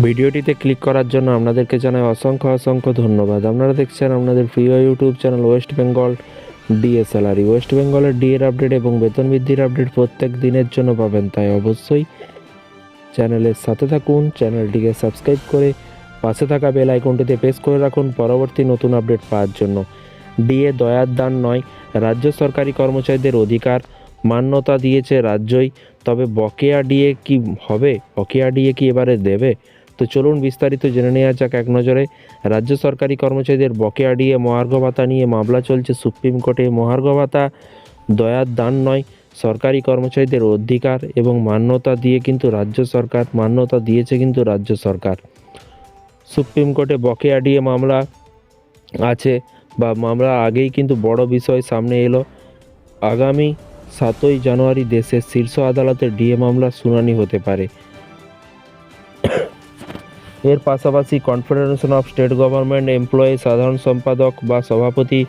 ভিডিওটিতে ক্লিক করার জন্য আপনাদেরকে জানাই অসংখ্য অসংখ্য ধন্যবাদ। আপনারা দেখছেন আপনাদের প্রিয় YouTube channel West Bengal DA salary. West বেঙ্গলের ডিএর আপডেট এবং বেতন বৃদ্ধির আপডেট প্রত্যেক দিনের জন্য পাবেন, তাই অবশ্যই চ্যানেলের সাথে থাকুন। চ্যানেলটিকে সাবস্ক্রাইব করে পাশে থাকা বেল আইকনটিতে প্রেস করে রাখুন পরবর্তী নতুন আপডেট পাওয়ার জন্য। ডিএ দয়ার দান নয়, রাজ্য সরকারি কর্মচারীদের অধিকার, মান্যতা দিয়েছে রাজ্যই। তবে বকেয়া ডিএ কি হবে? বকেয়া ডিএ কি এবারে দেবে? তো চলুন বিস্তারিত জেনে নেওয়া যাক এক নজরে। রাজ্য সরকারি কর্মচারীদের বকেয়া ডিএ মহার্ঘ ভাতা নিয়ে মামলা চলছে সুপ্রিম কোর্টে। মহার্ঘ ভাতা দয়ার দান নয়, সরকারি কর্মচারীদের অধিকার এবং মান্যতা দিয়ে কিন্তু রাজ্য সরকার মান্যতা দিয়েছে কিন্তু রাজ্য সরকার। সুপ্রিম কোর্টে বকেয়া ডিএ মামলা আছে বা মামলা আগেই কিন্তু বড় বিষয় সামনে এলো। আগামী 7ই জানুয়ারি দেশের শীর্ষ আদালতে ডিএ মামলার শুনানি হতে পারে। এর পাশাপাশি confederation of state government employee সাধারণ সম্পাদক বা সভাপতি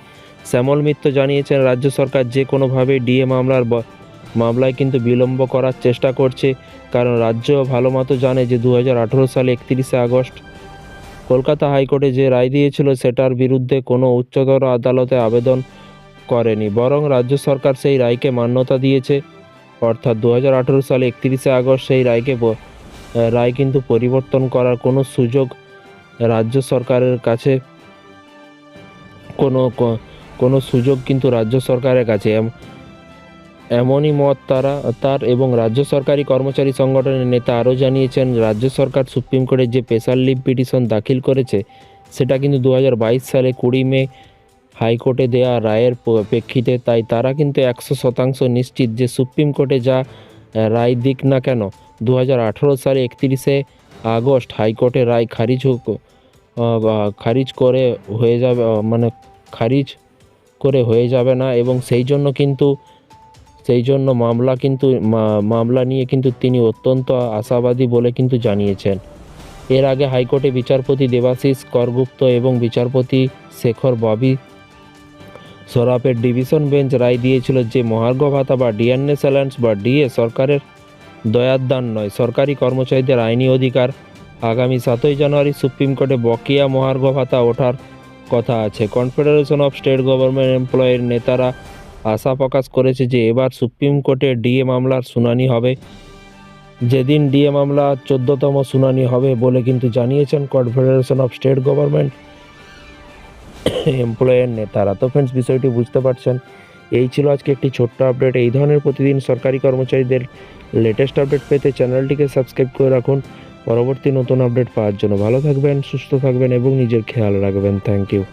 শ্যামল মিত্র জানিয়েছেন, রাজ্য সরকার যে কোনোভাবে ডিএ মামলায় কিন্তু বিলম্ব করার চেষ্টা করছে, কারণ রাজ্য ভালো মতো জানে যে 2018 সালে 31শে আগস্ট কলকাতা হাইকোর্টে যে রায় দিয়েছিল সেটার বিরুদ্ধে কোনো উচ্চতর আদালতে আবেদন করেনি, বরং রাজ্য সরকার সেই রায়কে মান্যতা দিয়েছে। অর্থাৎ 2018 সালে 31শে আগস্ট সেই রায় কিন্তু পরিবর্তন করার কোনো সুযোগ রাজ্য সরকারের কাছে কোনো সুযোগ কিন্তু রাজ্য সরকারের কাছে এমনই মত তার এবং রাজ্য সরকারি কর্মচারী সংগঠনের নেতা আরও জানিয়েছেন, রাজ্য সরকার সুপ্রিম কোর্টে যে স্পেশাল লিভ পিটিশন দাখিল করেছে সেটা কিন্তু 2022 সালে 20 মে হাইকোর্টে দেওয়া রায়ের প্রেক্ষিতে, তাই তারা কিন্তু 100% নিশ্চিত যে সুপ্রিম কোর্টে যা রায় দিক না কেন 2018 সালে 31শে আগস্ট হাইকোর্টে রায় খারিজ করে হয়ে যাবে না, এবং সেই জন্য মামলা নিয়ে কিন্তু তিনি অত্যন্ত আশাবাদী বলে কিন্তু জানিয়েছেন। এর আগে হাইকোর্টে বিচারপতি দেবাশিস করগুপ্ত এবং বিচারপতি শেখর ববি সরাফের ডিভিশন বেঞ্চ রায় দিয়েছিল যে মহার্ঘ ভাতা বা ডিএনএস অ্যালায়েন্স বা ডিএ সরকারের দয়ার দান নয়, সরকারি কর্মচারীদের আইনি অধিকার। আগামী 7ই জানুয়ারি সুপ্রিম কোর্টে বকেয়া মহার্ঘ ভাতা ওঠার কথা আছে। কনফেডারেশন অফ স্টেট গভর্নমেন্ট এমপ্লয়ির নেতারা আশা প্রকাশ করেছে যে এবার সুপ্রিম কোর্টে ডিএ মামলার শুনানি হবে। যেদিন ডিএ মামলা 14তম শুনানি হবে বলে কিন্তু জানিয়েছেন কনফেডারেশন অফ স্টেট গভর্নমেন্ট এমপ্লয়ের নেতারা। তো ফ্রেন্ডস, বিষয়টি বুঝতে পারছেন। এই ছিল আজকে একটি ছোট্ট আপডেট। এই ধরনের প্রতিদিন সরকারি কর্মচারীদের লেটেস্ট আপডেট পেতে চ্যানেলটিকে সাবস্ক্রাইব করে রাখুন পরবর্তী নতুন আপডেট পাওয়ার জন্য। ভালো থাকবেন, সুস্থ থাকবেন এবং নিজের খেয়াল রাখবেন। Thank you.